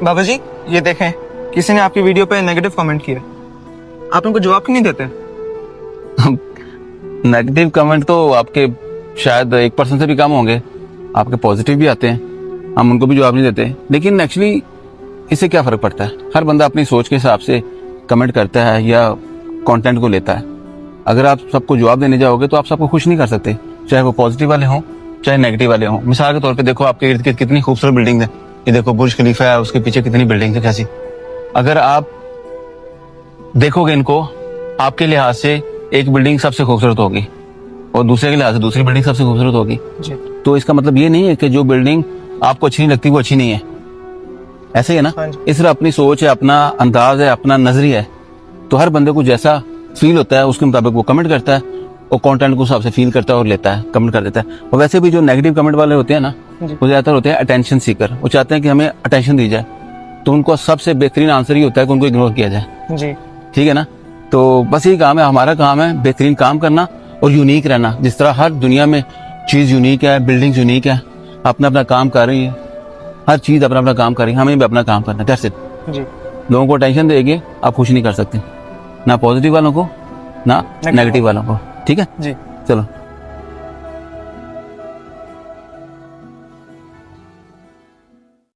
बाबा जी ये देखें, किसी ने आपकी वीडियो पे नेगेटिव कमेंट किया, आप उनको जवाब क्यों नहीं देते? नेगेटिव कमेंट तो आपके शायद 1% से भी कम होंगे, आपके पॉजिटिव भी आते हैं, हम उनको भी जवाब नहीं देते। लेकिन एक्चुअली इससे क्या फर्क पड़ता है, हर बंदा अपनी सोच के हिसाब से कमेंट करता है या कंटेंट को लेता है। अगर आप सबको जवाब देने जाओगे तो आप सबको खुश नहीं कर सकते, चाहे वो पॉजिटिव वाले हों चाहे नेगेटिव वाले हों। मिसाल के तौर पे देखो, आपके इर्द गिर्द कितनी खूबसूरत बिल्डिंग है, ये देखो बुर्ज खलीफा है, उसके पीछे कितनी बिल्डिंग है कैसी। अगर आप देखोगे इनको, आपके लिहाज से एक बिल्डिंग सबसे खूबसूरत होगी और दूसरे के लिहाज से दूसरी बिल्डिंग सबसे खूबसूरत होगी। तो इसका मतलब ये नहीं है कि जो बिल्डिंग आपको अच्छी नहीं लगती वो अच्छी नहीं है, ऐसे ही है ना। इस तरह अपनी सोच है, अपना अंदाज है, अपना नजरिया है, तो हर बंदे को जैसा फील होता है उसके मुताबिक वो कमेंट करता है और कंटेंट को हिसाब से फील करता है और लेता है, कमेंट कर देता है। और वैसे भी जो नेगेटिव कमेंट वाले होते हैं ना, वो ज्यादातर होते हैं अटेंशन सीकर, वो चाहते हैं कि हमें अटेंशन दी जाए, तो उनको सबसे बेहतरीन आंसर ये होता है कि उनको इग्नोर किया जाए जी। ठीक है ना। तो बस यही काम है, हमारा काम है बेहतरीन काम करना और यूनिक रहना। जिस तरह हर दुनिया में चीज यूनिक है, बिल्डिंग यूनिक है, अपना अपना काम कर रही है, हर चीज अपना अपना काम कर रही है, हमें भी अपना काम करना है। That's it. जी। लोगों को टेंशन देंगे आप खुश नहीं कर सकते, ना पॉजिटिव वालों को ना नेगेटिव वालों को, ठीक है जी। चलो।